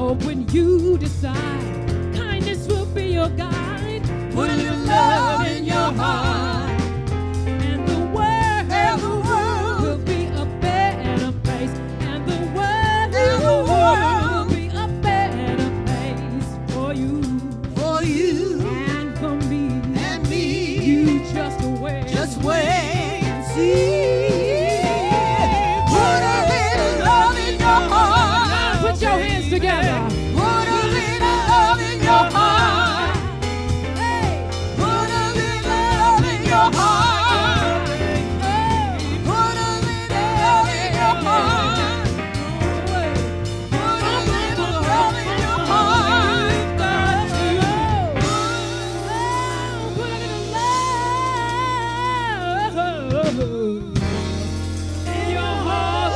hope when you decide kindness will be your guide. Put a little love in your heart, and the world will be a better place. And the world will be a better place for you, and for me, and me. You just wait and see. Put a little love in your heart. Put your hands together. Put a little love in your heart. Put a little love in your heart. Put a little love in your heart. Put a little love in your heart. Put a little love in your heart.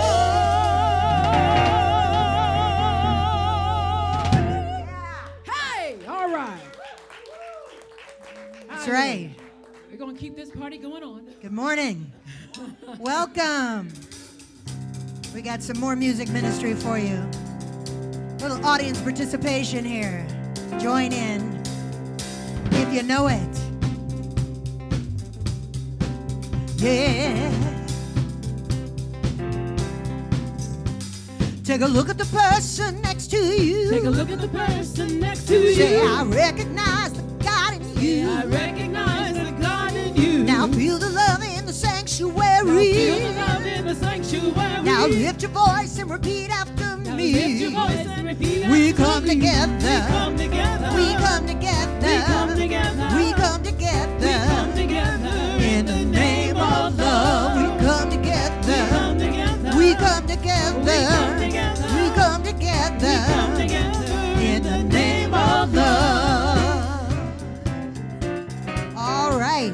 Hey, all right. That's right. We're going to keep this party going on. Good morning. Welcome. We got some more music ministry for you. Little audience participation here. Join in if you know it. Yeah. Take a look at the person next to you. Take a look at the person next to you. Say, I recognize the God in you. I recognize the God in you. Now feel the love in the sanctuary. Now feel the love in the sanctuary. Now lift your voice and repeat after Now me. lift your voice and repeat We after come me. together. We come together. We come together. We come together. We come together. We come together. In the name of love. We come together. Come together. We come together. We come together. We come together. Come together. In the name of love. All right.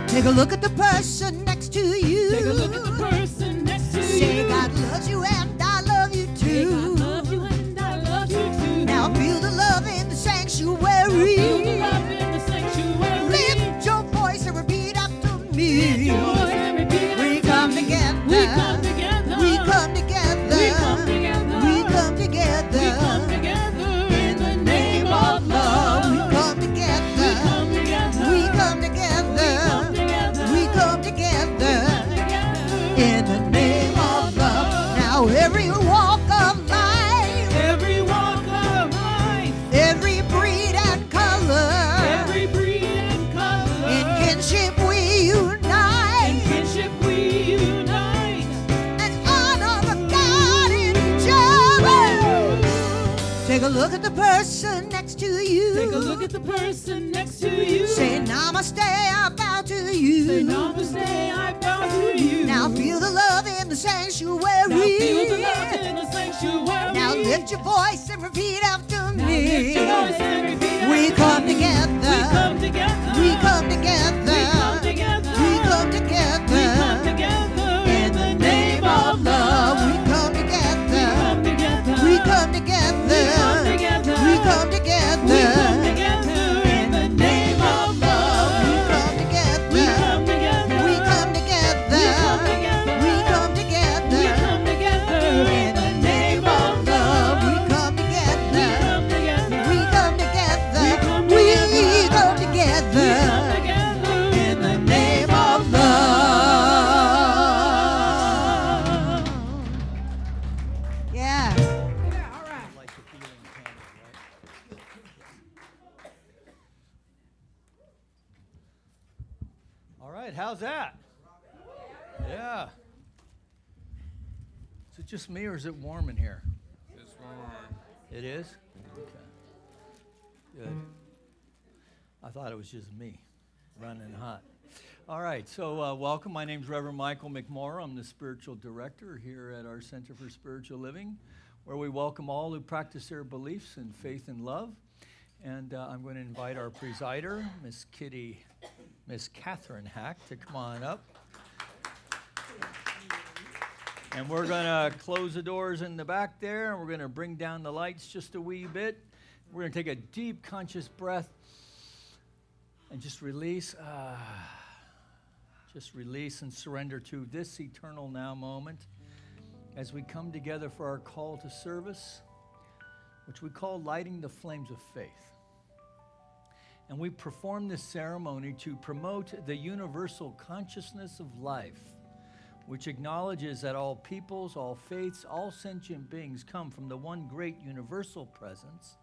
Take a look at the person next to you. Take a look at the person next to Say you. God loves you and I love you Say too. God loves you and I love you too. Now feel the love in the sanctuary. Feel the love in the sanctuary. Lift your voice and repeat after Lift me. your voice and repeat We after come me. together. We come together. We come together. We come together. We come together. We come together. In the name of love. We come together. Come together. We come together. Come together. We come together. Come together. In the name of love. Now every walk of life, Every walk of life, every breed and color, every breed and color, in kinship we unite. in kinship we unite. And honor the God in each other. Take a look at the person next to you. Take a look at the person next to you. Say namaste, I bow to you. Say namaste, I bow to you. Now feel the love in the sanctuary. Now feel the love in the sanctuary. Now lift your voice and repeat after Now me. lift your voice and repeat We after come me. together. We come together. We come together. We come together. We come together. We come together. In the name of love. We come together. Come together. We come together. Come together. We come together. We come together. In the name of love. We come together. We come together. We come together. We come together. We come together. We come together. In the name of love. We come together. Come together. We come together. We come We together. come together. Come together. In the name of love. Yeah. Yeah, all right. All right, how's that? Yeah. Is it just me or is it warm in here? It's warm. It is? Okay. Good. I thought it was just me running hot. All right, so welcome. My name's Reverend Michael McMorrow. I'm the spiritual director here at our Center for Spiritual Living, where we welcome all who practice their beliefs in faith and love. And I'm going to invite our presider, Miss Catherine Hack, to come on up. And we're going to close the doors in the back there, and we're going to bring down the lights just a wee bit. We're going to take a deep, conscious breath and just release. just release and surrender to this eternal now moment as we come together for our call to service, which we call lighting the flames of faith. And we perform this ceremony to promote the universal consciousness of life, which acknowledges that all peoples, all faiths, all sentient beings come from the one great universal presence,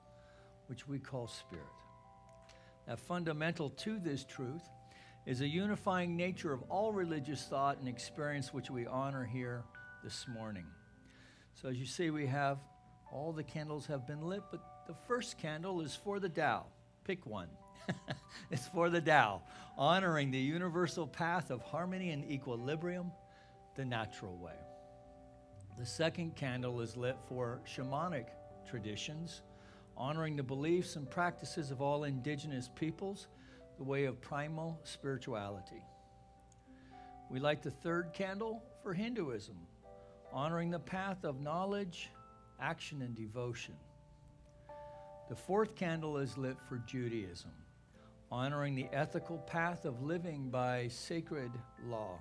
which we call Spirit. Now, fundamental to this truth is a unifying nature of all religious thought and experience, which we honor here this morning. So as you see, we have all the candles have been lit, but the first candle is for the Tao. Pick one. It's for the Tao, honoring the universal path of harmony and equilibrium, the natural way. The second candle is lit for shamanic traditions, honoring the beliefs and practices of all indigenous peoples, the way of primal spirituality. We light the third candle for Hinduism, honoring the path of knowledge, action, and devotion. The fourth candle is lit for Judaism, honoring the ethical path of living by sacred law.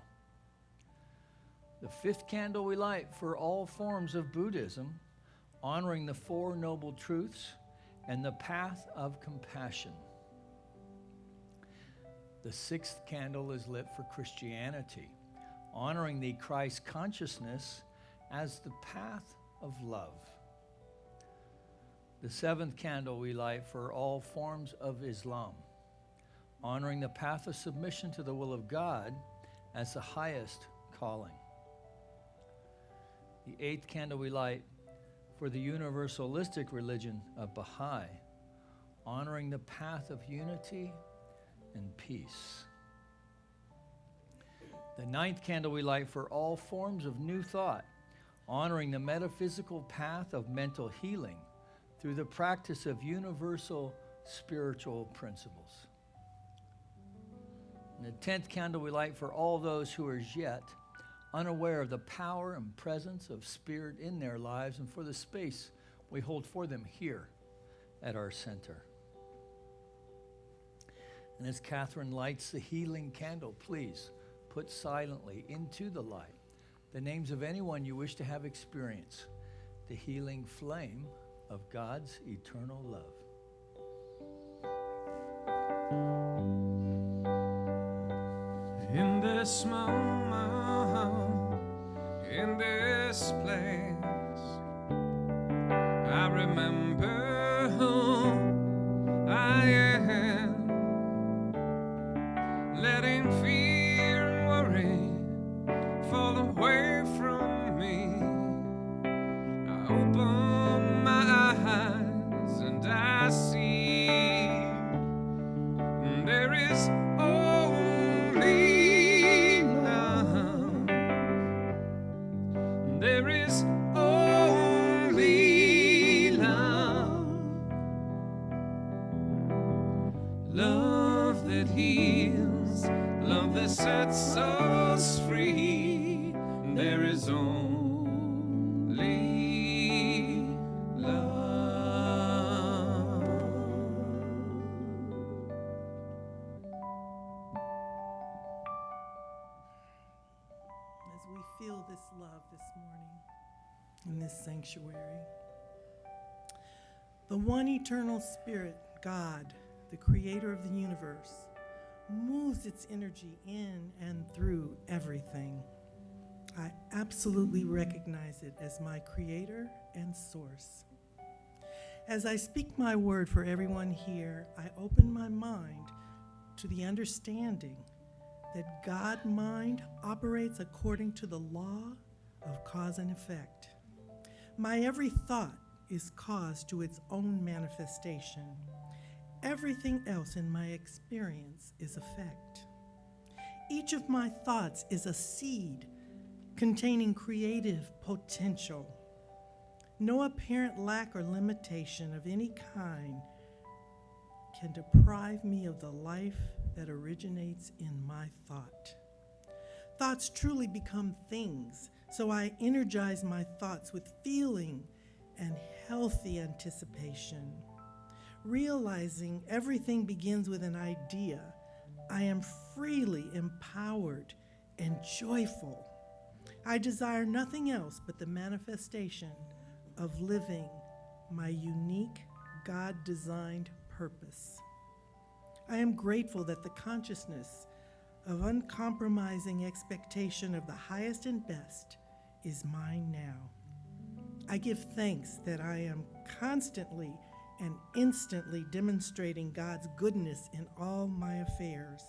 The fifth candle we light for all forms of Buddhism, honoring the Four Noble Truths and the path of compassion. The sixth candle is lit for Christianity, honoring the Christ consciousness as the path of love. The seventh candle we light for all forms of Islam, honoring the path of submission to the will of God as the highest calling. The eighth candle we light for the universalistic religion of Baha'i, honoring the path of unity and peace. The ninth candle we light for all forms of new thought, honoring the metaphysical path of mental healing through the practice of universal spiritual principles. And the 10th candle we light for all those who are as yet unaware of the power and presence of Spirit in their lives and for the space we hold for them here at our center. And as Catherine lights the healing candle, please put silently into the light the names of anyone you wish to have experience the healing flame of God's eternal love. In this moment, in this place, I remember who I am, letting fear and worry fall away from me. I open my eyes and I see there is only love. There is only love. Love that heals, love that sets us free. There is only love. As we feel this love this morning in this sanctuary, the one eternal Spirit, God, the creator of the universe, moves its energy in and through everything. I absolutely recognize it as my creator and source. As I speak my word for everyone here, I open my mind to the understanding that God mind operates according to the law of cause and effect. My every thought is cause to its own manifestation. Everything else in my experience is effect. Each of my thoughts is a seed containing creative potential. No apparent lack or limitation of any kind can deprive me of the life that originates in my thought. Thoughts truly become things, so I energize my thoughts with feeling and healthy anticipation. Realizing everything begins with an idea I am freely empowered and joyful. I desire nothing else but the manifestation of living my unique, God-designed purpose. I am grateful that the consciousness of uncompromising expectation of the highest and best is mine now. I give thanks that I am constantly and instantly demonstrating God's goodness in all my affairs.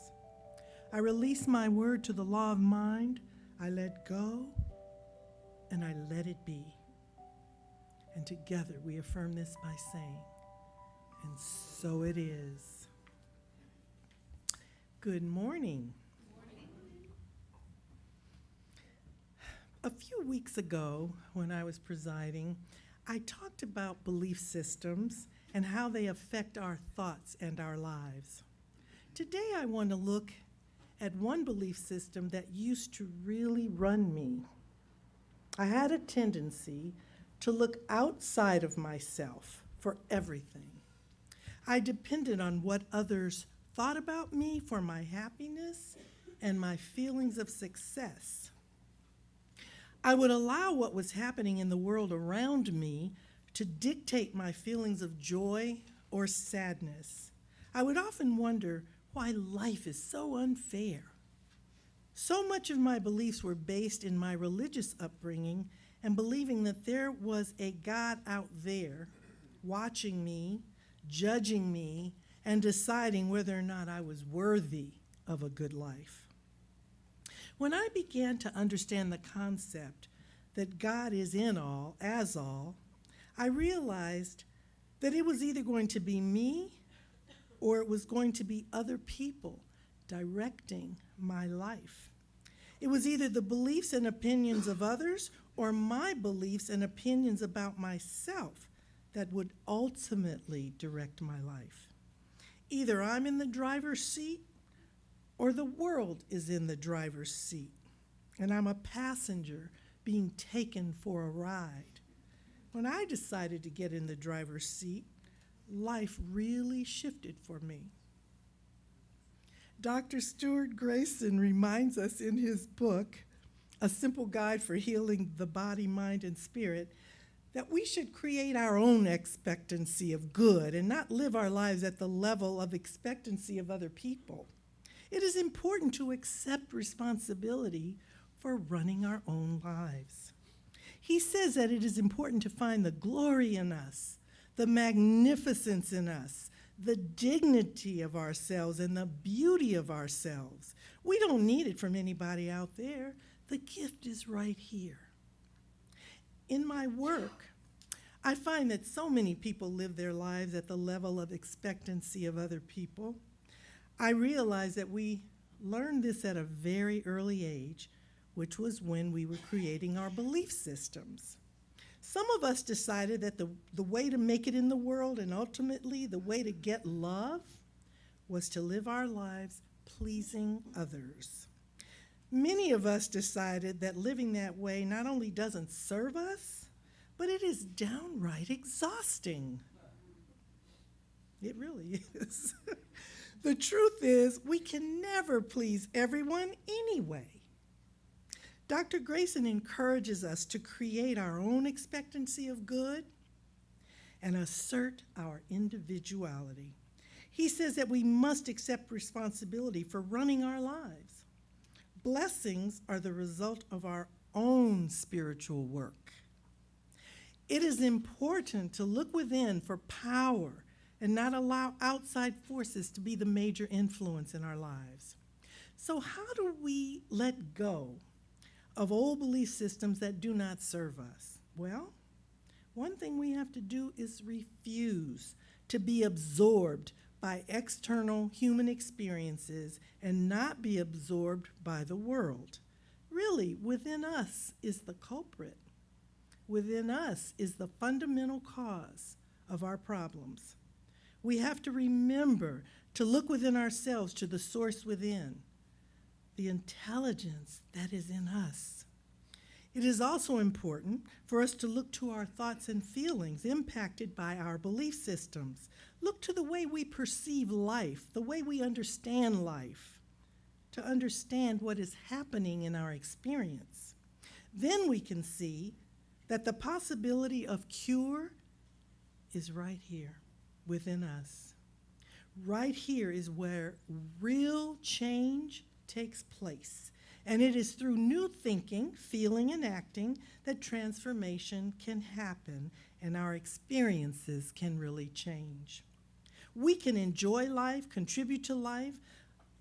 I release my word to the law of mind. I let go and I let it be. And together we affirm this by saying, and so it is. Good morning. A few weeks ago, when I was presiding, I talked about belief systems and how they affect our thoughts and our lives. Today, I want to look at one belief system that used to really run me. I had a tendency to look outside of myself for everything. I depended on what others thought about me for my happiness and my feelings of success. I would allow what was happening in the world around me to dictate my feelings of joy or sadness. I would often wonder why life is so unfair. So much of my beliefs were based in my religious upbringing and believing that there was a God out there watching me, judging me, and deciding whether or not I was worthy of a good life. When I began to understand the concept that God is in all, as all, I realized that it was either going to be me or it was going to be other people directing my life. It was either the beliefs and opinions of others or my beliefs and opinions about myself that would ultimately direct my life. Either I'm in the driver's seat or the world is in the driver's seat, and I'm a passenger being taken for a ride. When I decided to get in the driver's seat, life really shifted for me. Dr. Stuart Grayson reminds us in his book, A Simple Guide for Healing the Body, Mind, and Spirit, that we should create our own expectancy of good and not live our lives at the level of expectancy of other people. It is important to accept responsibility for running our own lives. He says that it is important to find the glory in us, the magnificence in us, the dignity of ourselves, and the beauty of ourselves. We don't need it from anybody out there. The gift is right here. In my work, I find that so many people live their lives at the level of expectancy of other people. I realize that we learned this at a very early age, which was when we were creating our belief systems. Some of us decided that the way to make it in the world and ultimately the way to get love was to live our lives pleasing others. Many of us decided that living that way not only doesn't serve us, but it is downright exhausting. It really is. The truth is, we can never please everyone anyway. Dr. Grayson encourages us to create our own expectancy of good and assert our individuality. He says that we must accept responsibility for running our lives. Blessings are the result of our own spiritual work. It is important to look within for power and not allow outside forces to be the major influence in our lives. So how do we let go of old belief systems that do not serve us? Well, one thing we have to do is refuse to be absorbed by external human experiences and not be absorbed by the world. Really, within us is the culprit. Within us is the fundamental cause of our problems. We have to remember to look within ourselves to the source within, the intelligence that is in us. It is also important for us to look to our thoughts and feelings impacted by our belief systems. Look to the way we perceive life, the way we understand life, to understand what is happening in our experience. Then we can see that the possibility of cure is right here within us. Right here is where real change takes place. And it is through new thinking, feeling, and acting that transformation can happen and our experiences can really change. We can enjoy life, contribute to life,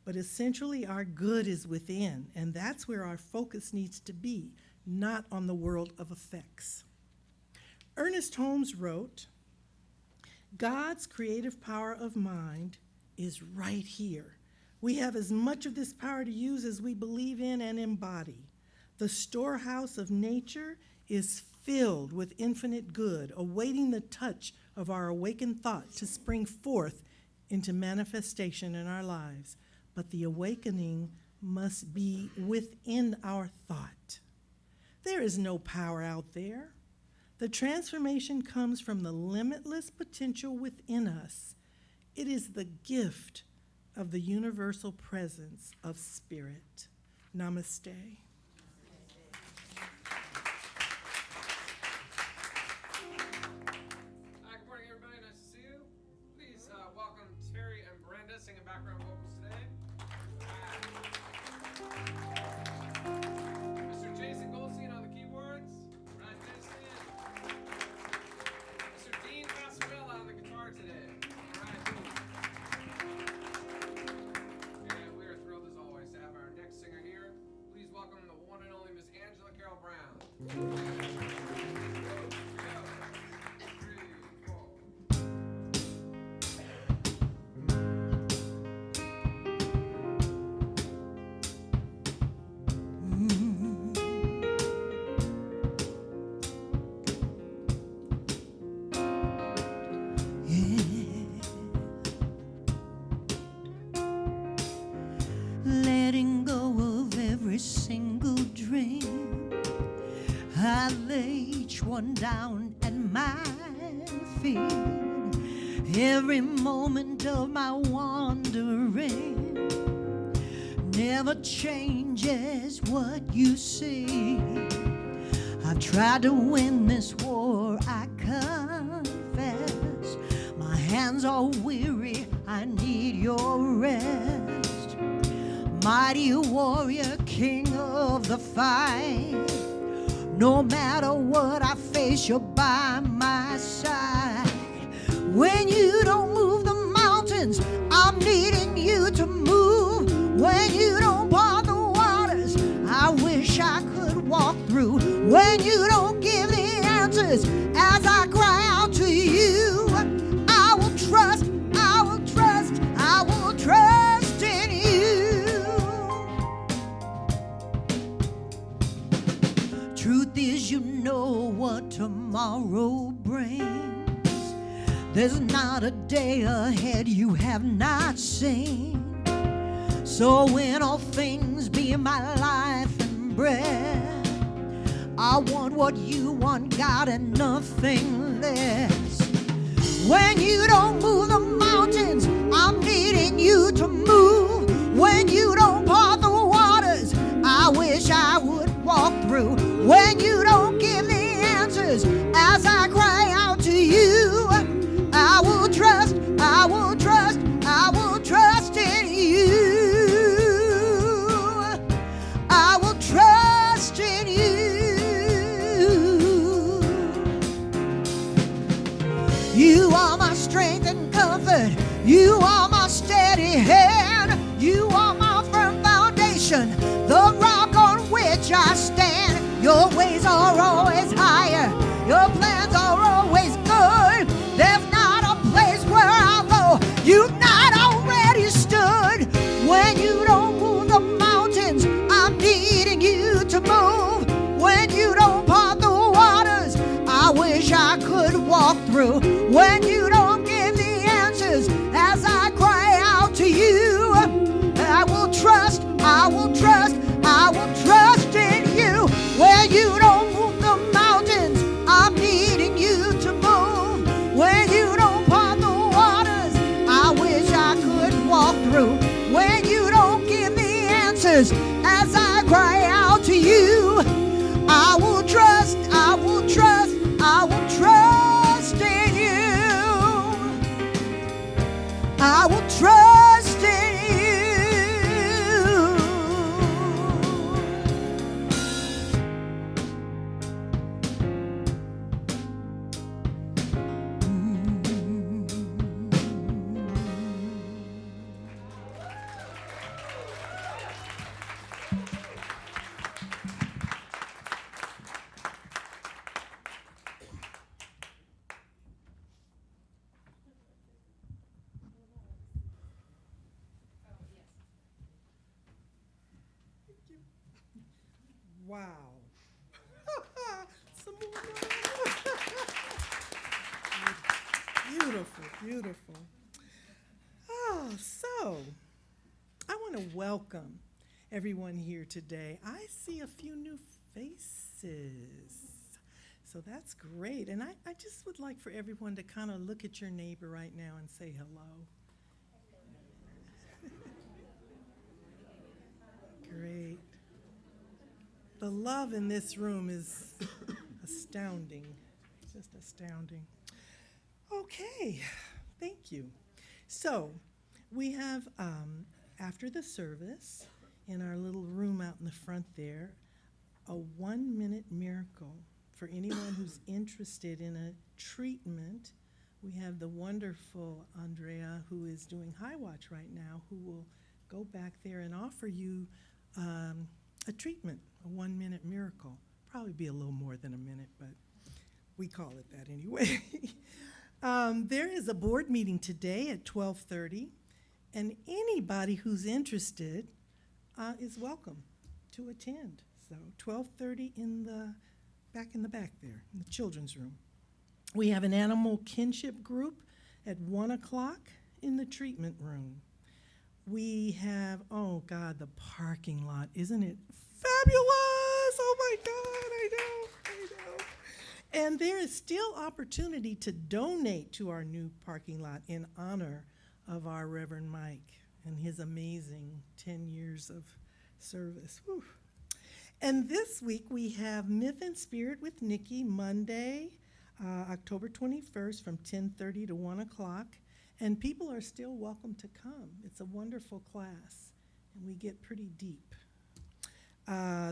but essentially our good is within, and that's where our focus needs to be, not on the world of effects. Ernest Holmes wrote, "God's creative power of mind is right here. We have as much of this power to use as we believe in and embody. The storehouse of nature is filled with infinite good, awaiting the touch of our awakened thought to spring forth into manifestation in our lives. But the awakening must be within our thought. There is no power out there. The transformation comes from the limitless potential within us. It is the gift of the universal presence of spirit." Namaste. Hi, good morning, everybody. Nice to see you. Please welcome Terry and Brenda singing background vocals today. Mr. Jason Goldstein on the keyboards. Ryan Jensen. Mr. Dean Pasquella on the guitar today. Ryan Booth. And we are thrilled as always to have our next singer here. Please welcome the one and only Miss Angela Carol Brown. Letting go of every single dream, I lay each one down at my feet. Every moment of my wandering never changes what you see. I've tried to win this war, I confess. My hands are weary, I need your rest. Mighty warrior, king of the fight. No matter what I face, you're by my side. When you don't move the mountains, I'm needing you to move. When you don't part the waters, I wish I could walk through. When you don't give the answers, as I cry out to you, I will trust, I will trust, I will trust in you. Truth is, you know what tomorrow brings. There's not a day ahead you have not seen. So in all things be my life and breath. I want what you want, God, and nothing less. When you don't move the mountains, I'm needing you to move. When you don't part the waters, I wish I would walk through. When you don't give the answers, as I cry out to you, I will trust, I will trust, I will trust in you. I will trust in you. You are my strength and comfort. You are my steady hand. You are my firm foundation, the rock on which I stand. Your ways are always higher. Your plans are always good. There's not a place where I'll go you've not already stood. When you don't move the mountains, I'm needing you to move. When you don't part the waters, I wish I could walk through. When you don't give the answers, as I cry out to you, I will trust, I will trust, I will trust in you. When you don't tears as I cry out to you. I will trust, I will trust, I will trust in you. I will trust in Wow. Some more noise. Beautiful, beautiful. Oh, so I want to welcome everyone here today. I see a few new faces. So that's great. And I just would like for everyone to kind of look at your neighbor right now and say hello. Great. The love in this room is astounding, just astounding. Okay, thank you. So we have, after the service, in our little room out in the front there, a 1-minute miracle for anyone who's interested in a treatment. We have the wonderful Andrea, who is doing High Watch right now, who will go back there and offer you a treatment, a 1-minute miracle. Probably be a little more than a minute, but we call it that anyway. There is a board meeting today at 12:30, and anybody who's interested is welcome to attend. So 12:30 back in the back there, in the children's room. We have an animal kinship group at 1 o'clock in the treatment room. We have, oh God, the parking lot. Isn't it fabulous? Oh my God, I know. And there is still opportunity to donate to our new parking lot in honor of our Reverend Mike and his amazing 10 years of service. Whew. And this week we have Myth and Spirit with Nikki, Monday, October 21st from 10:30 to 1 o'clock. And people are still welcome to come. It's a wonderful class, and we get pretty deep.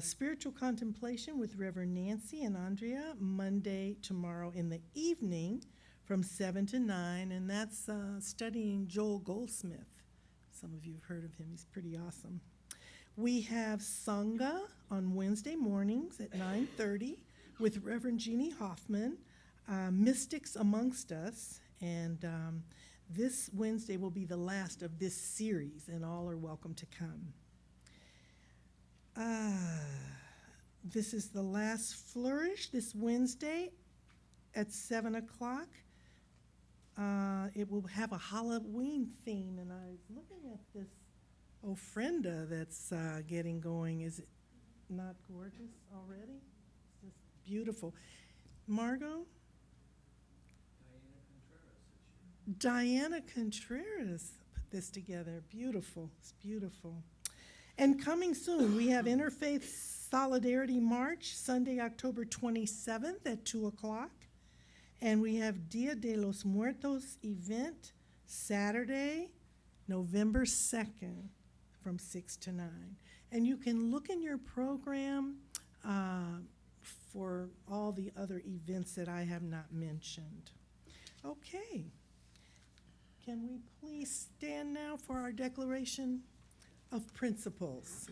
Spiritual Contemplation with Reverend Nancy and Andrea, Monday, tomorrow in the evening from 7 to 9, and that's studying Joel Goldsmith. Some of you have heard of him. He's pretty awesome. We have Sangha on Wednesday mornings at 9:30 with Reverend Jeannie Hoffman, Mystics Amongst Us, and this Wednesday will be the last of this series, and all are welcome to come. This is the last flourish this Wednesday at 7 o'clock. It will have a Halloween theme, and I was looking at this ofrenda that's getting going. Is it not gorgeous already? It's just beautiful. Margot? Diana Contreras put this together. Beautiful. It's beautiful. And coming soon, we have Interfaith Solidarity March, Sunday, October 27th at 2 o'clock. And we have Dia de los Muertos event, Saturday, November 2nd from 6 to 9. And you can look in your program for all the other events that I have not mentioned. Okay. Can we please stand now for our declaration of principles?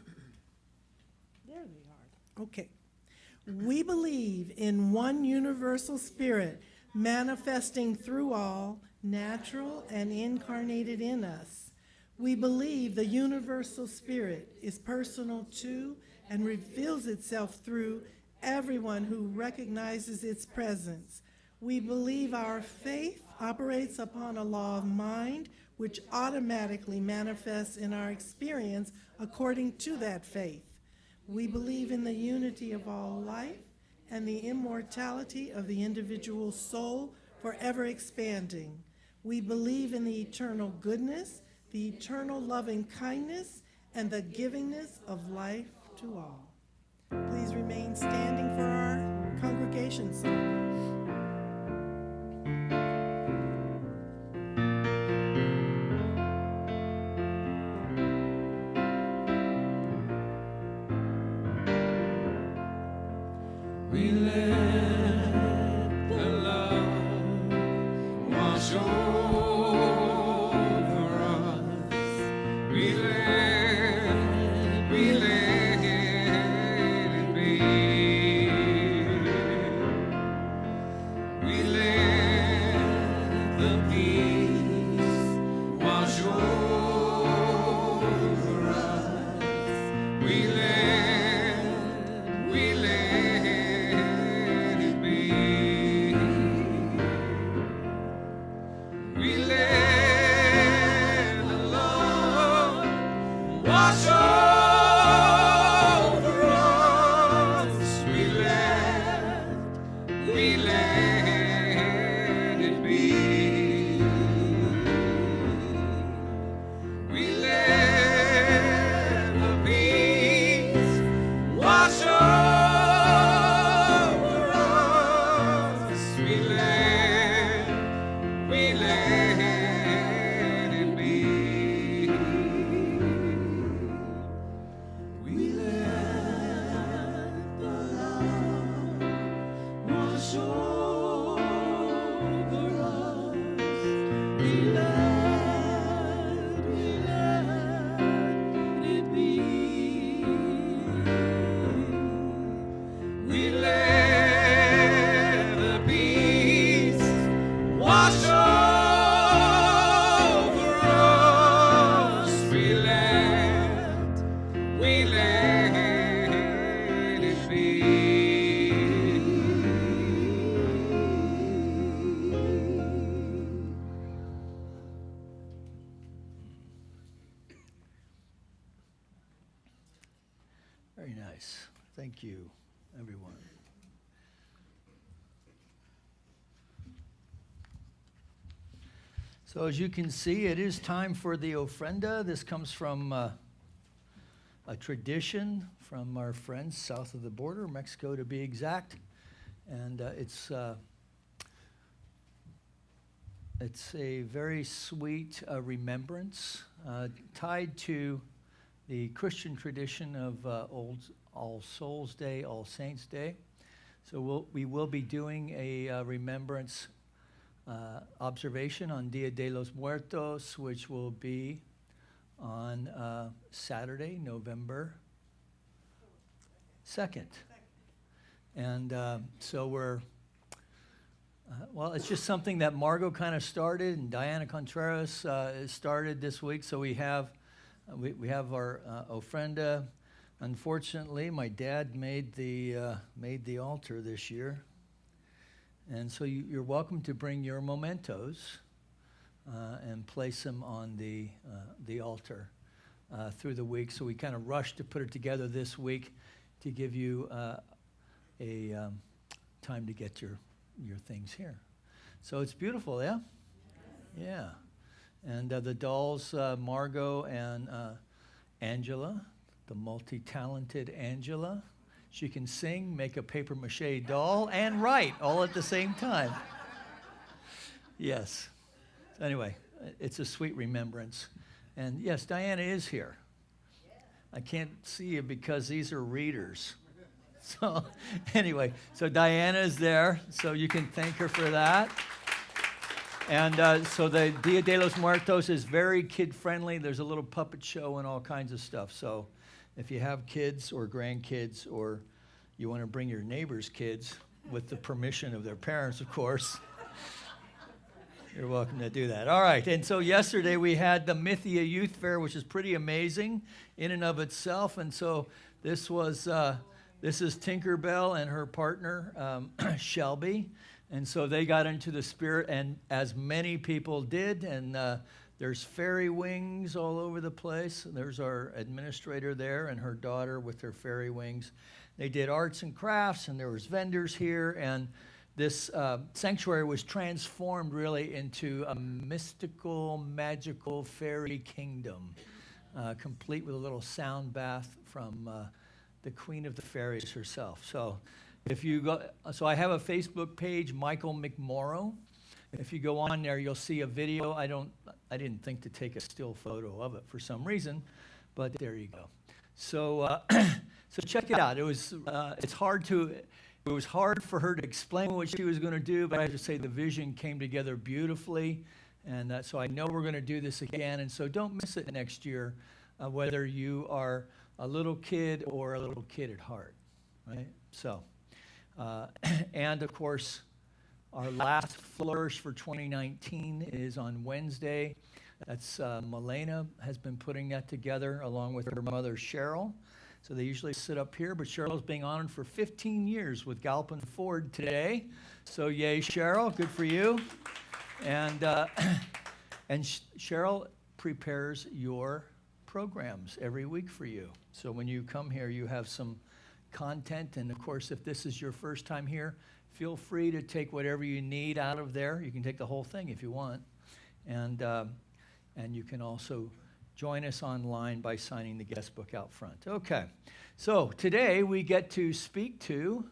There they are. Okay. We believe in one universal spirit manifesting through all, natural and incarnated in us. We believe the universal spirit is personal to and reveals itself through everyone who recognizes its presence. We believe our faith operates upon a law of mind which automatically manifests in our experience according to that faith. We believe in the unity of all life and the immortality of the individual soul forever expanding. We believe in the eternal goodness, the eternal loving kindness, and the givingness of life to all. Please remain standing for our congregation song. We let the love wash over us. We let it be. We let the peace wash over us. We let it be. We let the Lord wash over us. We let it be. We let the peace wash over us. We let it be. We let the love wash over us. We let it be. We let the peace wash over us. We let it be. Very nice. Thank you, everyone. So as you can see, it is time for the ofrenda. This comes from a tradition from our friends south of the border, Mexico to be exact. And it's a very sweet remembrance tied to the Christian tradition of All Souls Day, All Saints Day. So we will be doing a remembrance observation on Dia de los Muertos, which will be on Saturday, November 2nd. And so we're, well, it's just something that Margot kind of started, and Diana Contreras started this week. So we have our ofrenda. Unfortunately, my dad made the altar this year, and so you're welcome to bring your mementos and place them on the altar through the week. So we kind of rushed to put it together this week to give you a time to get your things here. So it's beautiful, yeah? Yeah. And the dolls, Margot and Angela, the multi-talented Angela. She can sing, make a papier-mâché doll, and write all at the same time. Yes. So anyway, it's a sweet remembrance. And yes, Diana is here. I can't see you because these are readers. So anyway, so Diana is there, so you can thank her for that. And so the Dia de los Muertos is very kid-friendly. There's a little puppet show and all kinds of stuff. So if you have kids or grandkids, or you want to bring your neighbor's kids with the permission of their parents, of course, you're welcome to do that. All right, and so yesterday we had the Mythia Youth Fair, which is pretty amazing in and of itself. And so this is Tinkerbell and her partner, Shelby. And so they got into the spirit, and as many people did, and there's fairy wings all over the place. There's our administrator there and her daughter with her fairy wings. They did arts and crafts, and there was vendors here, and this sanctuary was transformed really into a mystical, magical fairy kingdom complete with a little sound bath from the Queen of the Fairies herself. So if you go, so I have a Facebook page, Michael McMorrow. If you go on there, you'll see a video. I didn't think to take a still photo of it for some reason, but there you go. So so check it out. It was hard for her to explain what she was going to do, but I have to say the vision came together beautifully, and so I know we're going to do this again. And so don't miss it next year, whether you are a little kid or a little kid at heart, right? So, and of course, our last flourish for 2019 is on Wednesday. That's Milena has been putting that together along with her mother Cheryl. So they usually sit up here, but Cheryl's being honored for 15 years with Galpin Ford today. So yay, Cheryl, good for you. And Cheryl prepares your programs every week for you. So when you come here, you have some content. And of course, if this is your first time here, feel free to take whatever you need out of there. You can take the whole thing if you want. And you can also join us online by signing the guest book out front. Okay, so today we get to speak to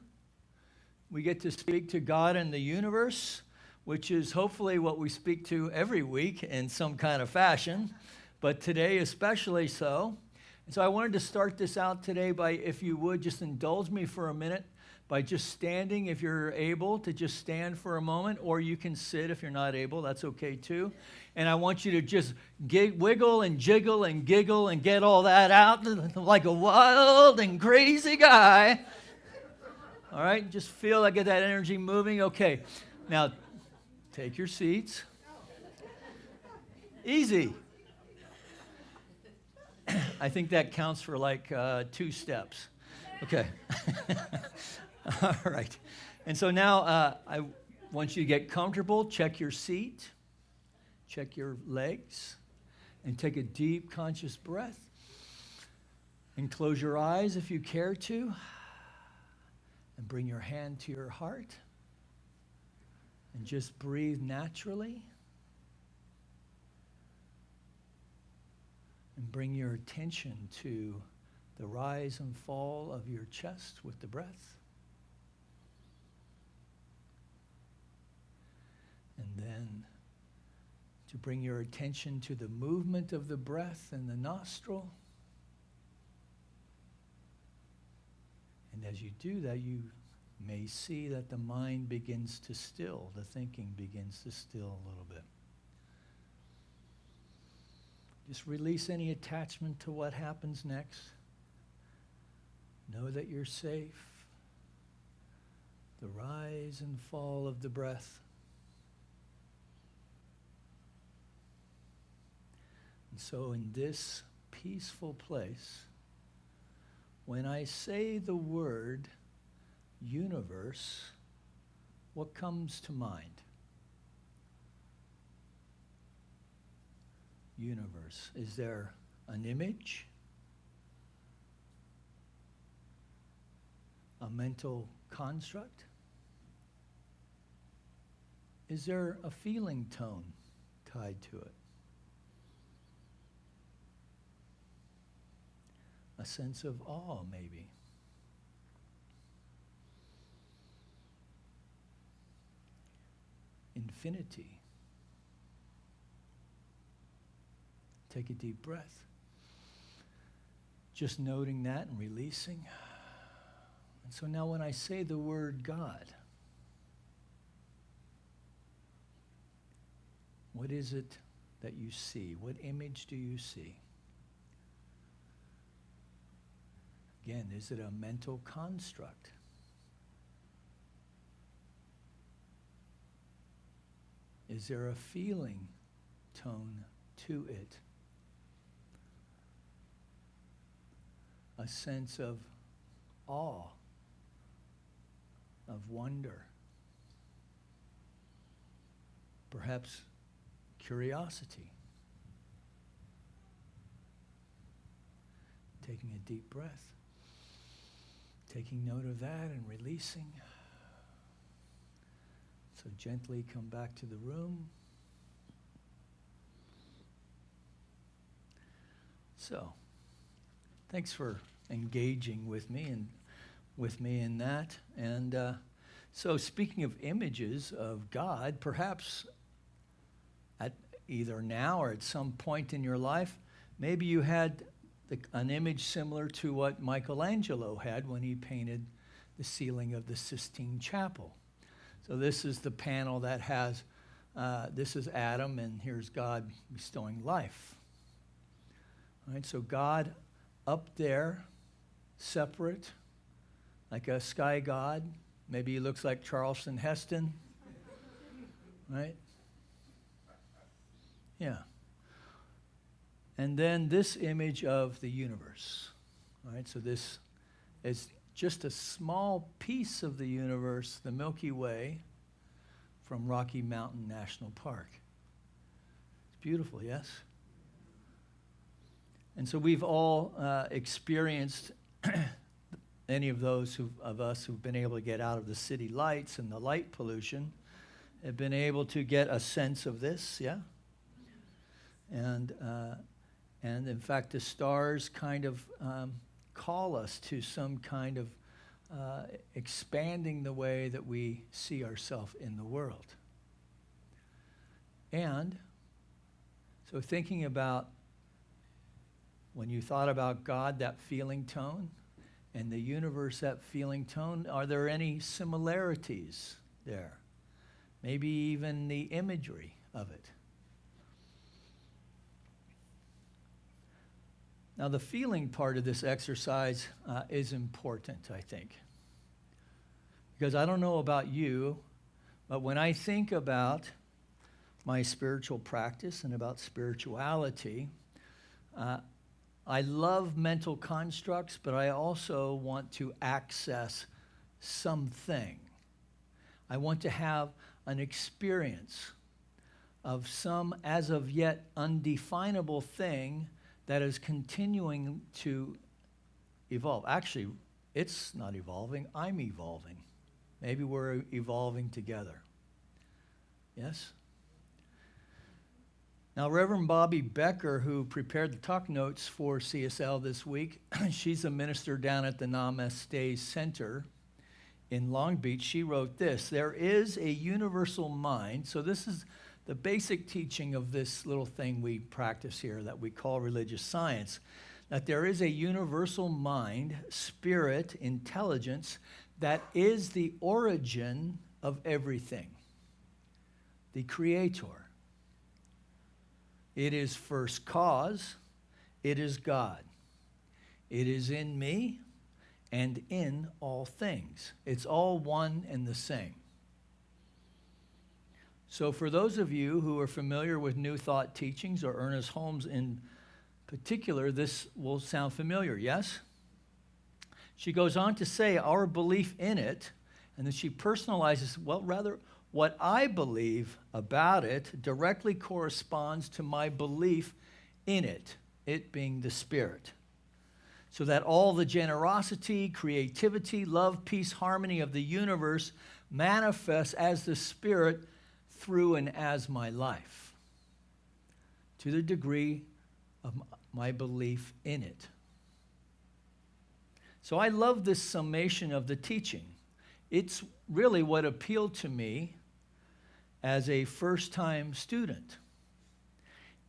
God and the universe, which is hopefully what we speak to every week in some kind of fashion, but today especially so. And so I wanted to start this out today by, if you would, just indulge me for a minute by just standing, if you're able to just stand for a moment, or you can sit if you're not able, that's okay too. And I want you to just wiggle and jiggle and giggle and get all that out like a wild and crazy guy. All right, just feel like get that energy moving. Okay, now take your seats. Easy. I think that counts for like 2 steps. Okay. All right. And so now I want you to get comfortable. Check your seat. Check your legs. And take a deep, conscious breath. And close your eyes if you care to. And bring your hand to your heart. And just breathe naturally. And bring your attention to the rise and fall of your chest with the breath. And then to bring your attention to the movement of the breath in the nostril. And as you do that, you may see that the mind begins to still, the thinking begins to still a little bit. Just release any attachment to what happens next. Know that you're safe. The rise and fall of the breath. And so in this peaceful place, when I say the word universe, what comes to mind? Universe. Is there an image? A mental construct? Is there a feeling tone tied to it? A sense of awe, maybe? Infinity. Take a deep breath. Just noting that and releasing. And so now when I say the word God, what is it that you see? What image do you see? Again, is it a mental construct? Is there a feeling tone to it? A sense of awe, of wonder, perhaps curiosity. Taking a deep breath, taking note of that and releasing. So gently come back to the room. So, thanks for engaging with me in that. And so, speaking of images of God, perhaps at either now or at some point in your life, maybe you had an image similar to what Michelangelo had when he painted the ceiling of the Sistine Chapel. So this is the panel that has, this is Adam, and here's God bestowing life. All right, so God up there, separate, like a sky god. Maybe he looks like Charleston Heston, right? Yeah. And then this image of the universe, right? So this is just a small piece of the universe, the Milky Way, from Rocky Mountain National Park. It's beautiful, yes? And so we've all experienced, any of those of us who've been able to get out of the city lights and the light pollution, have been able to get a sense of this, yeah? And in fact, the stars kind of call us to some kind of expanding the way that we see ourselves in the world. And so thinking about when you thought about God, that feeling tone, and the universe, that feeling tone, are there any similarities there? Maybe even the imagery of it. Now, the feeling part of this exercise is important, I think. Because I don't know about you, but when I think about my spiritual practice and about spirituality, I love mental constructs, but I also want to access something. I want to have an experience of some as of yet undefinable thing that is continuing to evolve. Actually, it's not evolving, I'm evolving. Maybe we're evolving together. Yes? Now, Reverend Bobby Becker, who prepared the talk notes for CSL this week, she's a minister down at the Namaste Center in Long Beach. She wrote this: there is a universal mind. So this is the basic teaching of this little thing we practice here that we call religious science, that there is a universal mind, spirit, intelligence that is the origin of everything, the creator. It is first cause, it is God. It is in me and in all things. It's all one and the same. So for those of you who are familiar with New Thought teachings, or Ernest Holmes in particular, this will sound familiar, yes? She goes on to say our belief in it, and then she personalizes, well, rather, what I believe about it directly corresponds to my belief in it, it being the Spirit. So that all the generosity, creativity, love, peace, harmony of the universe manifests as the Spirit through and as my life, to the degree of my belief in it. So I love this summation of the teaching. It's really what appealed to me as a first-time student.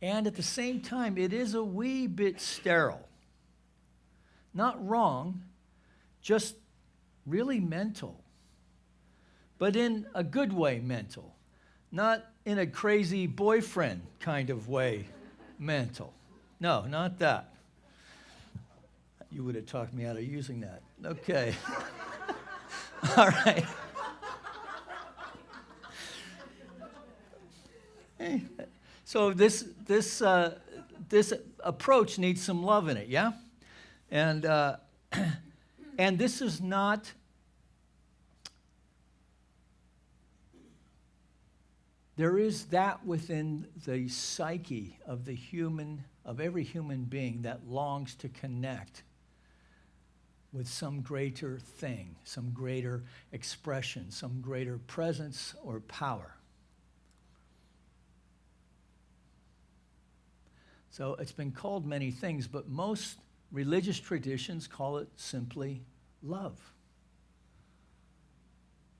And at the same time, it is a wee bit sterile. Not wrong, just really mental. But in a good way mental. Not in a crazy boyfriend kind of way mental. No, not that. You would have talked me out of using that. Okay. All right. So this approach needs some love in it, yeah? And this is not, there is that within the psyche of the human, of every human being that longs to connect with some greater thing, some greater expression, some greater presence or power. So it's been called many things, but most religious traditions call it simply love.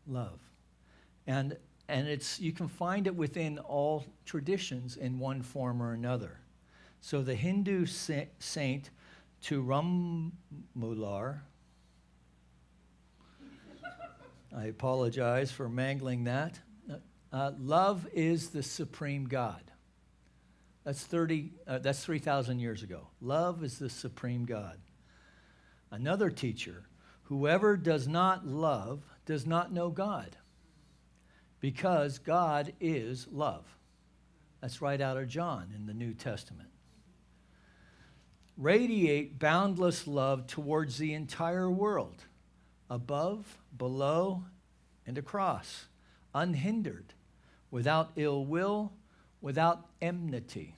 Love. And it's, you can find it within all traditions in one form or another. So the Hindu saint Tirumular, I apologize for mangling that. Love is the supreme God. That's 3,000 years ago. Love is the supreme God. Another teacher, whoever does not love does not know God, because God is love. That's right out of John in the New Testament. Radiate boundless love towards the entire world, above, below, and across, unhindered, without ill will, without enmity.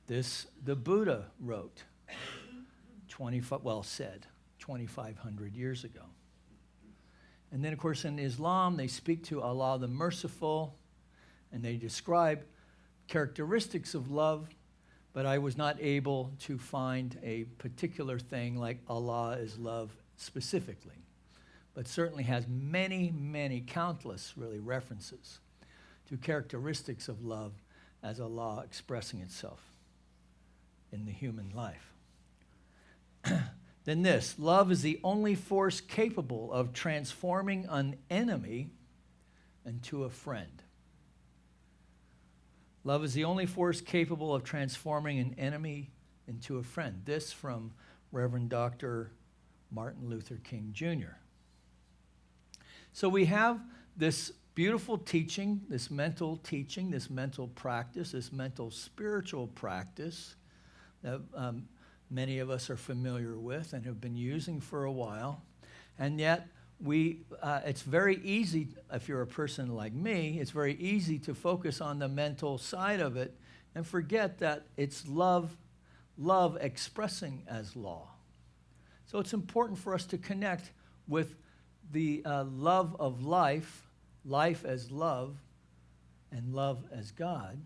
This the Buddha wrote, said 2,500 years ago. And then, of course, in Islam, they speak to Allah the Merciful, and they describe characteristics of love, but I was not able to find a particular thing like Allah is love specifically, but certainly has many, many, countless, really, references to characteristics of love as Allah expressing itself in the human life. Then this, love is the only force capable of transforming an enemy into a friend. Love is the only force capable of transforming an enemy into a friend. This from Reverend Dr. Martin Luther King Jr. So we have this beautiful teaching, this mental practice, this mental spiritual practice that many of us are familiar with and have been using for a while. And yet it's very easy, if you're a person like me, it's very easy to focus on the mental side of it and forget that it's love expressing as law. So it's important for us to connect with the love of life, life as love, and love as God.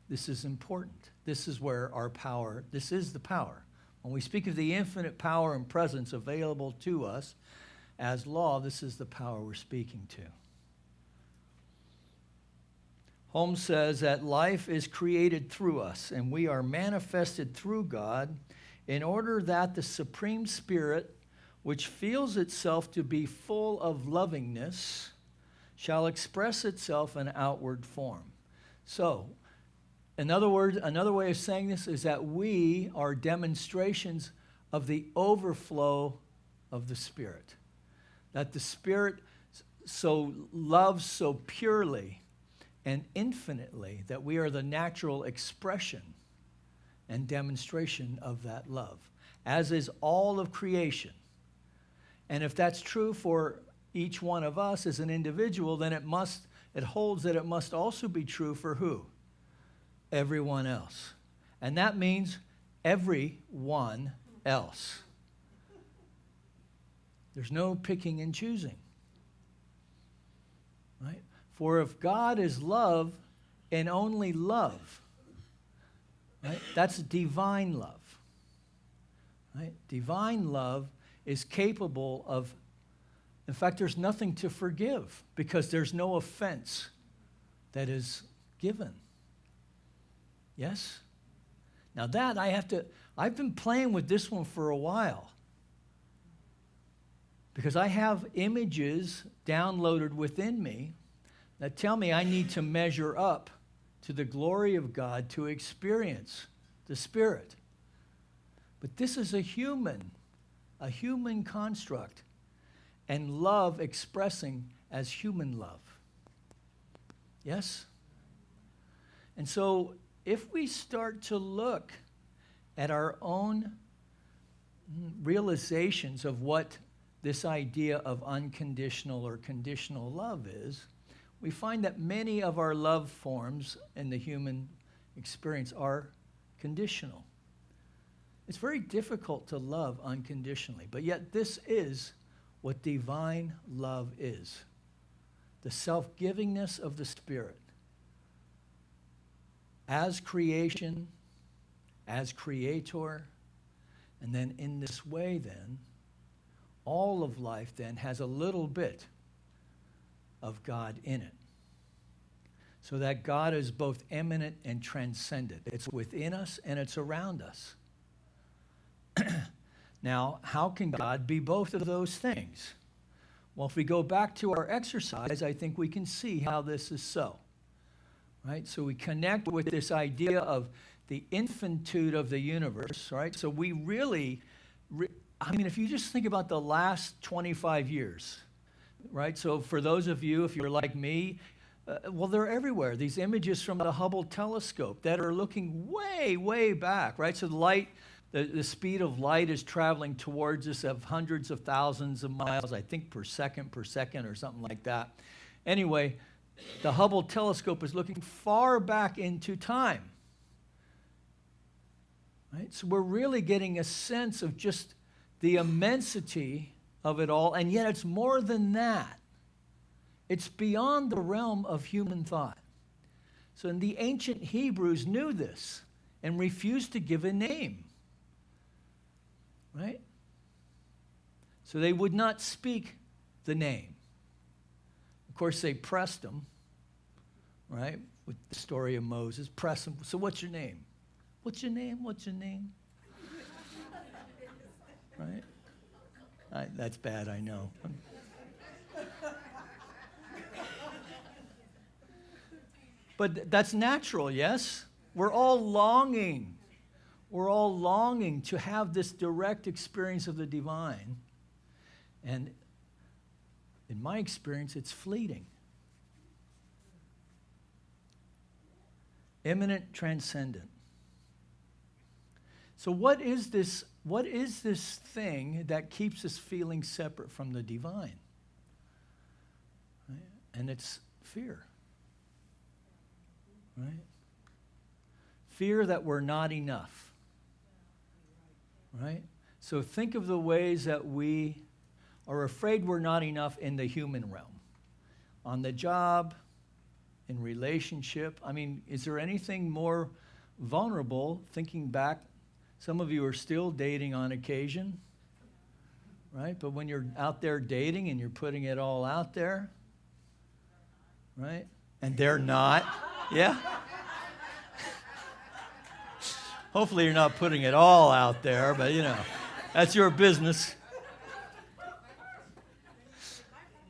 This is important. This is where our power, this is the power. When we speak of the infinite power and presence available to us as law, this is the power we're speaking to. Holmes says that life is created through us, and we are manifested through God in order that the Supreme Spirit, which feels itself to be full of lovingness, shall express itself in outward form. So, in other words, another way of saying this is that we are demonstrations of the overflow of the Spirit. That the Spirit so loves so purely and infinitely that we are the natural expression and demonstration of that love, as is all of creation. And if that's true for each one of us as an individual, then it holds that it must also be true for who? Everyone else. And that means everyone else. There's no picking and choosing. Right? For if God is love and only love, right? That's divine love. Right? Divine love is capable of, in fact, there's nothing to forgive because there's no offense that is given. Yes? Now that I've been playing with this one for a while because I have images downloaded within me that tell me I need to measure up to the glory of God to experience the Spirit. But this is a human construct, and love expressing as human love. Yes? And so if we start to look at our own realizations of what this idea of unconditional or conditional love is, we find that many of our love forms in the human experience are conditional. It's very difficult to love unconditionally, but yet this is what divine love is. The self-givingness of the Spirit. as creation, as creator, and then in this way then, all of life then has a little bit of God in it. So that God is both immanent and transcendent. It's within us and it's around us. Now, how can God be both of those things? Well, if we go back to our exercise, I think we can see how this is so. Right? So we connect with this idea of the infinitude of the universe, right? So we really, if you just think about the last 25 years, right? So for those of you, if you're like me, well, they're everywhere. These images from the Hubble telescope that are looking way, way back, right? So the light, the speed of light is traveling towards us of hundreds of thousands of miles, I think per second or something like that. Anyway, the Hubble telescope is looking far back into time. Right? So we're really getting a sense of just the immensity of it all, and yet it's more than that. It's beyond the realm of human thought. So in the ancient Hebrews knew this and refused to give a name. Right? So they would not speak the name. Of course, they pressed him, right? With the story of Moses, press him. So what's your name? What's your name? What's your name? Right? That's bad, I know. But that's natural, yes? We're all longing. We're all longing to have this direct experience of the divine. And in my experience, it's fleeting. Immanent, transcendent. So what is this thing that keeps us feeling separate from the divine? Right? And it's fear. Right? Fear that we're not enough. Right? So think of the ways that we are afraid we're not enough in the human realm. On the job, in relationship. I mean, is there anything more vulnerable, thinking back, some of you are still dating on occasion, right? But when you're out there dating and you're putting it all out there, right? And they're not, yeah? Hopefully you're not putting it all out there, but that's your business.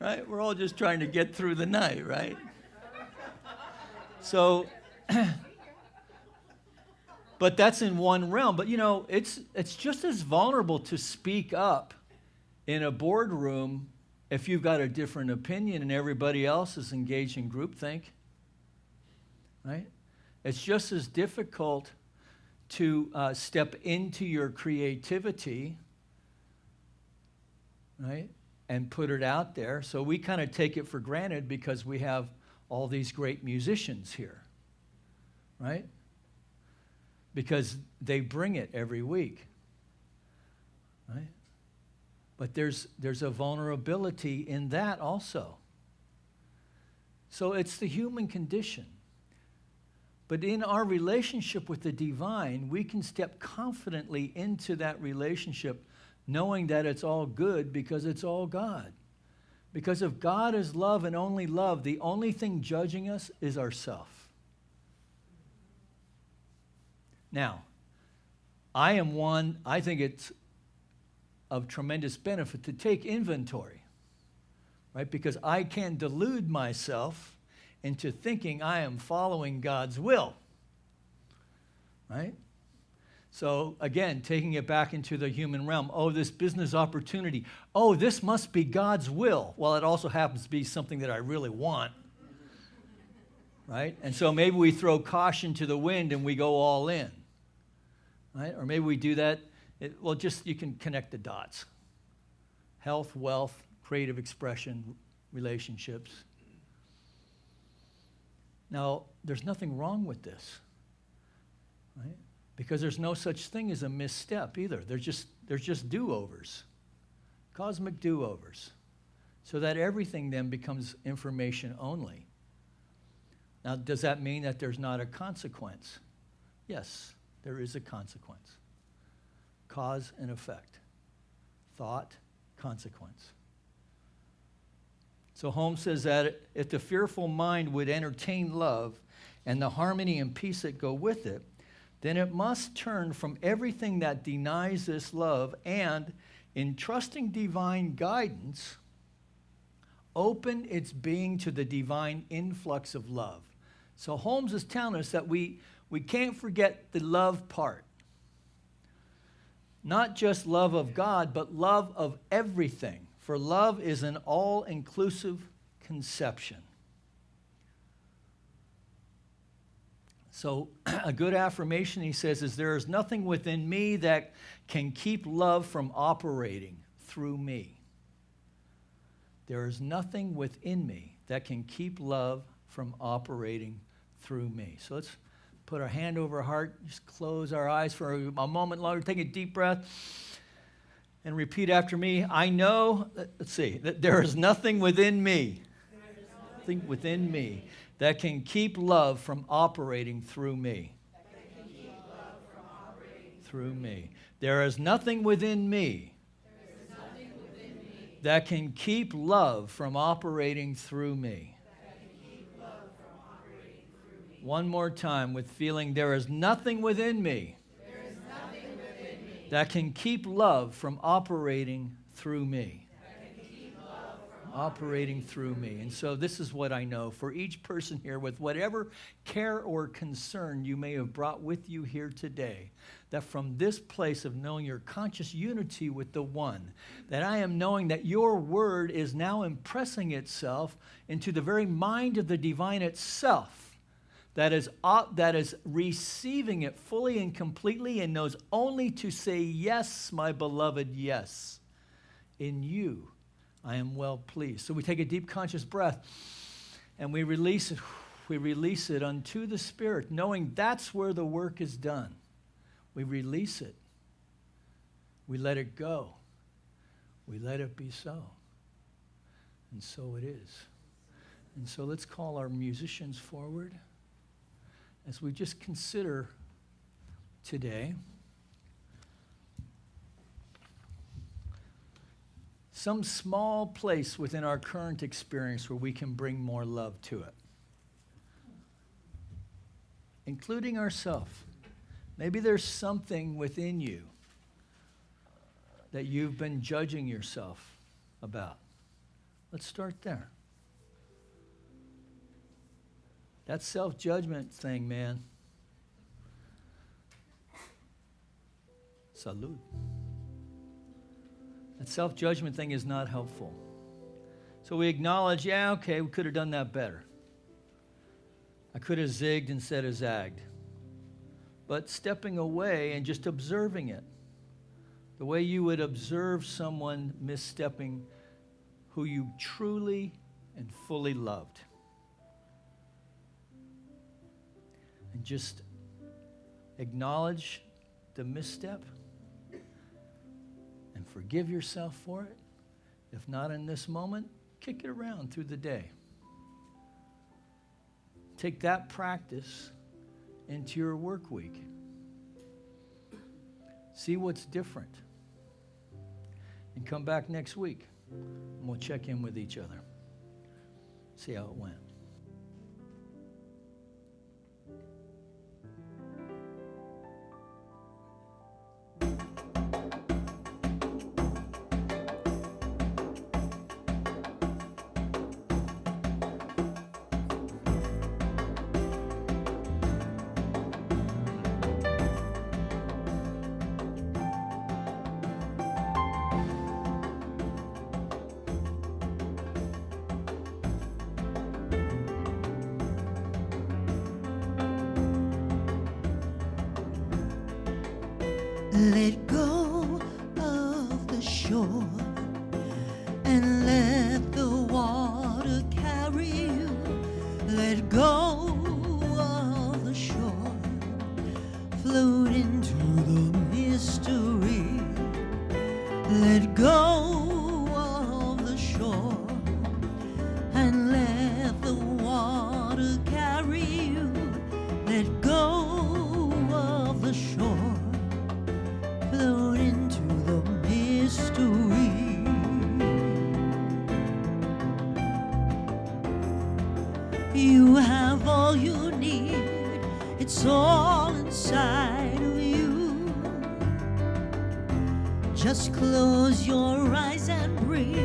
Right? We're all just trying to get through the night, right? So, but that's in one realm. But it's just as vulnerable to speak up in a boardroom if you've got a different opinion and everybody else is engaged in groupthink. Right? It's just as difficult to step into your creativity, right? And put it out there. So we kind of take it for granted because we have all these great musicians here, right? Because they bring it every week, right? But there's a vulnerability in that also. So it's the human condition. But in our relationship with the divine, we can step confidently into that relationship knowing that it's all good because it's all God. Because if God is love and only love, the only thing judging us is ourself. Now, I think it's of tremendous benefit to take inventory, right? Because I can delude myself into thinking I am following God's will, right? So again, taking it back into the human realm. Oh, this business opportunity. Oh, this must be God's will. Well, it also happens to be something that I really want, right? And so maybe we throw caution to the wind and we go all in, right? Or maybe we do that. You can connect the dots. Health, wealth, creative expression, relationships. Now, there's nothing wrong with this, right? Because there's no such thing as a misstep either. There's just do-overs, cosmic do-overs, so that everything then becomes information only. Now, does that mean that there's not a consequence? Yes, there is a consequence. Cause and effect. Thought, consequence. So Holmes says that if the fearful mind would entertain love and the harmony and peace that go with it, then it must turn from everything that denies this love and, in trusting divine guidance, open its being to the divine influx of love. So Holmes is telling us that we can't forget the love part. Not just love of God, but love of everything. For love is an all-inclusive conception. So a good affirmation, he says, is there is nothing within me that can keep love from operating through me. There is nothing within me that can keep love from operating through me. So let's put our hand over our heart, just close our eyes for a moment longer, take a deep breath, and repeat after me. I know, let's see, that there is nothing within me, that can keep love from operating through me. Through me. There is nothing within me that can keep love from operating through me. One more time with feeling, there is nothing within me that can keep love from operating through me. Operating through me. And so this is what I know for each person here, with whatever care or concern you may have brought with you here today, that from this place of knowing your conscious unity with the one, that I am knowing that your word is now impressing itself into the very mind of the divine itself, that is receiving it fully and completely and knows only to say, yes, my beloved, yes. In you, I am well pleased. So we take a deep conscious breath and we release it. We release it unto the Spirit, knowing that's where the work is done. We release it. We let it go. We let it be so. And so it is. And so let's call our musicians forward as we just consider today some small place within our current experience where we can bring more love to it, including ourselves. Maybe there's something within you that you've been judging yourself about. Let's start there. That self-judgment thing, man. Salud. That self-judgment thing is not helpful. So we acknowledge, yeah, okay, we could have done that better. I could have zigged instead of zagged. But stepping away and just observing it, the way you would observe someone misstepping who you truly and fully loved. And just acknowledge the misstep and forgive yourself for it. If not in this moment, kick it around through the day. Take that practice into your work week. See what's different. And come back next week and we'll check in with each other. See how it went. Let go of the shore and let the water carry you. Let go of the shore, float into the mystery. Let go of the shore and let the water carry carry you. Let go of the shore, float into the mystery. You have all you need, it's all inside of you. Just close your eyes and breathe.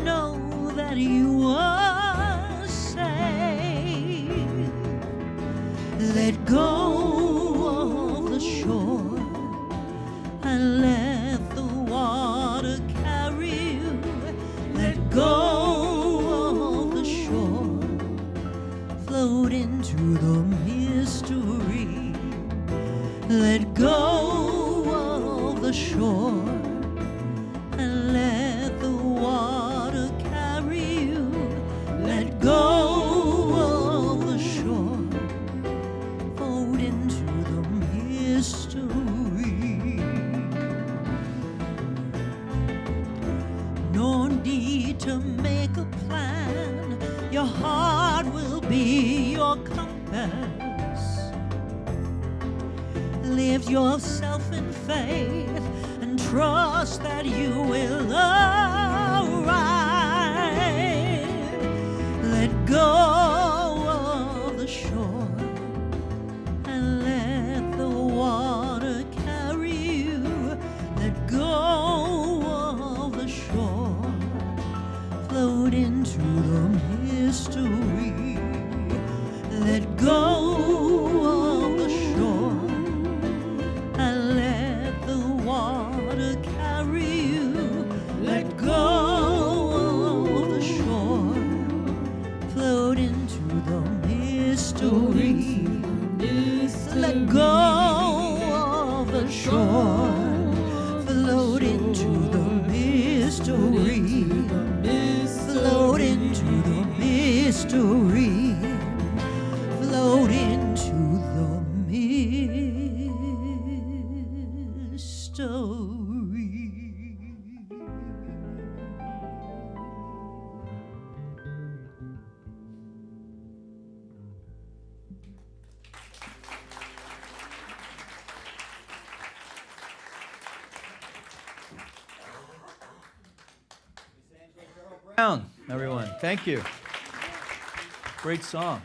Know that you are safe. Let go of the shore and let the water carry you. Let go of the shore, float into the mystery. Let go of the shore and let the water carry you. Let go of the shore, float into the mystery. No need to make a plan, your heart will be your compass. Live yourself in faith and trust that you will arrive. Let go of the shore and let the water carry you. Let go of the shore, float into the mystery. Let go of the shore and let the water carry you. Let go of the shore, float into the mystery. Let go of the shore, float into the mystery. Float into the mystery. Float into the mystery. Down, everyone. Thank you. Great song.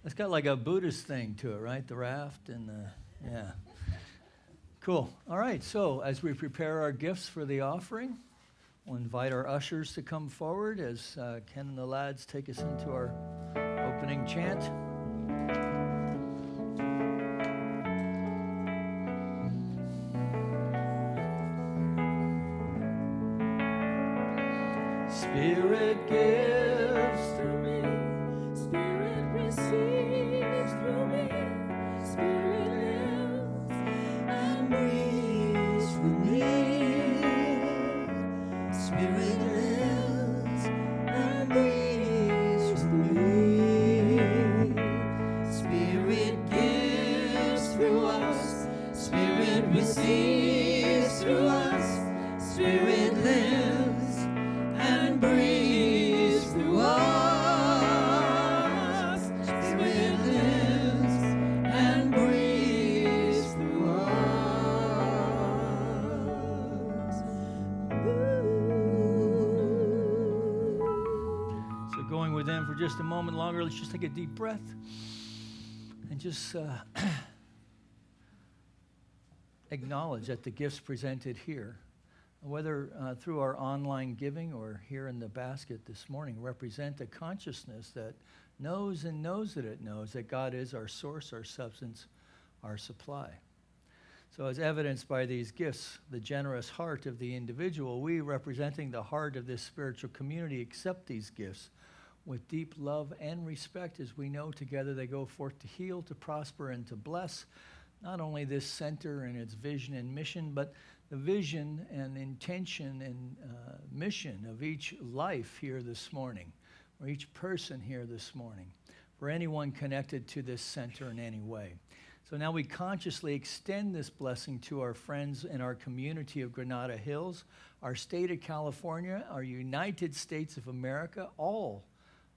It's got like a Buddhist thing to it, right? The raft and the, yeah. Cool. All right, so as we prepare our gifts for the offering, we'll invite our ushers to come forward as Ken and the lads take us into our opening chant. Spirit gives through me, Spirit receives through me, Spirit lives And breathes through me. Spirit lives and breathes through me. Spirit gives through us. Spirit receives through us. Spirit lives and breathes through us. Spirit lives and breathes through us. So going within for just a moment longer, let's just take a deep breath and just acknowledge that the gifts presented here, whether through our online giving or here in the basket this morning, represent a consciousness that knows and knows that it knows that God is our source, our substance, our supply. So as evidenced by these gifts, the generous heart of the individual, we representing the heart of this spiritual community accept these gifts with deep love and respect, as we know together they go forth to heal, to prosper, and to bless not only this center and its vision and mission, but the vision and intention and mission of each life here this morning, or each person here this morning, for anyone connected to this center in any way. So now we consciously extend this blessing to our friends in our community of Granada Hills, our state of California, our United States of America, all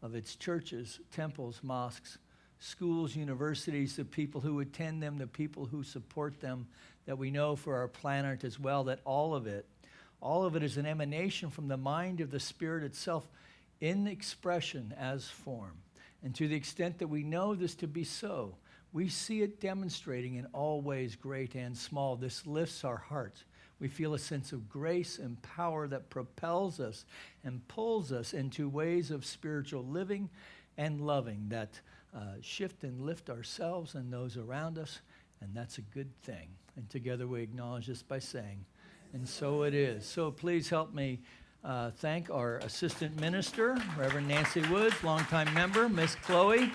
of its churches, temples, mosques, schools, universities, the people who attend them, the people who support them, that we know for our planet as well, that all of it is an emanation from the mind of the Spirit itself in expression as form. And to the extent that we know this to be so, we see it demonstrating in all ways, great and small. This lifts our hearts. We feel a sense of grace and power that propels us and pulls us into ways of spiritual living and loving that shift and lift ourselves and those around us, and that's a good thing. And together we acknowledge this by saying, and so it is. So please help me thank our assistant minister, Reverend Nancy Woods, longtime member, Miss Chloe.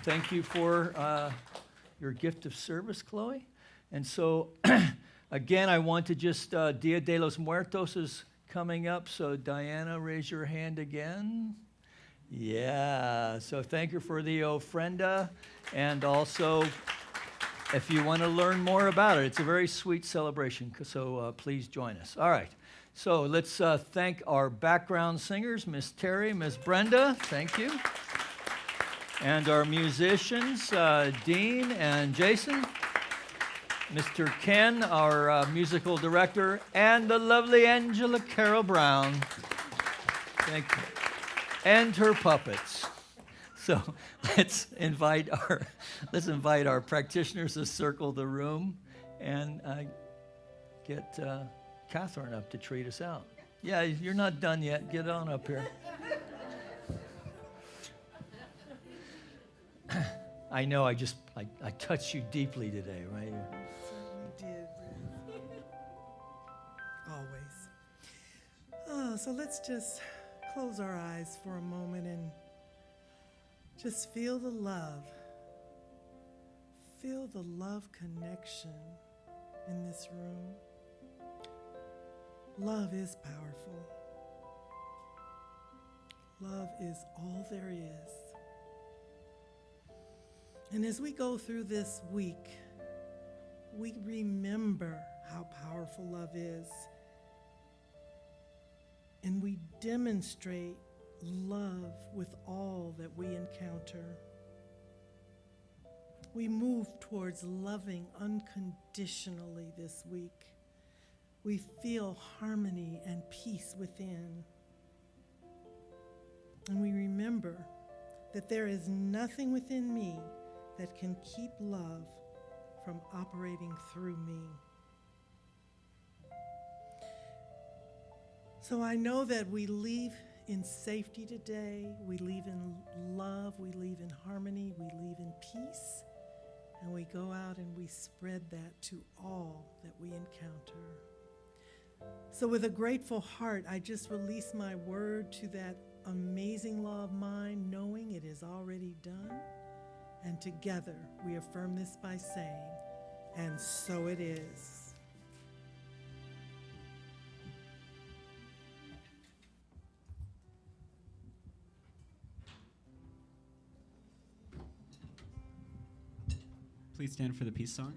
Thank you for your gift of service, Chloe. And so, again, I want to just, Dia de los Muertos is coming up, so Diana, raise your hand again. Yeah, so thank you for the ofrenda, and also, if you want to learn more about it, it's a very sweet celebration, so please join us. All right, so let's thank our background singers, Miss Terry, Miss Brenda, thank you. And our musicians, Dean and Jason, Mr. Ken, our musical director, and the lovely Angela Carol Brown. Thank you. And her puppets. So let's invite our practitioners to circle the room and get Catherine up to treat us out. Yeah, you're not done yet. Get on up here. I know I touched you deeply today, right? You certainly did, Rick. Always. Oh, so let's just close our eyes for a moment and just feel the love. Feel the love connection in this room. Love is powerful. Love is all there is. And as we go through this week, we remember how powerful love is. And we demonstrate love with all that we encounter. We move towards loving unconditionally this week. We feel harmony and peace within. And we remember that there is nothing within me that can keep love from operating through me. So I know that we leave in safety today, we leave in love, we leave in harmony, we leave in peace, and we go out and we spread that to all that we encounter. So with a grateful heart, I just release my word to that amazing law of mine, knowing it is already done. And together we affirm this by saying, and so it is. Please stand for the peace song.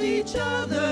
Each other.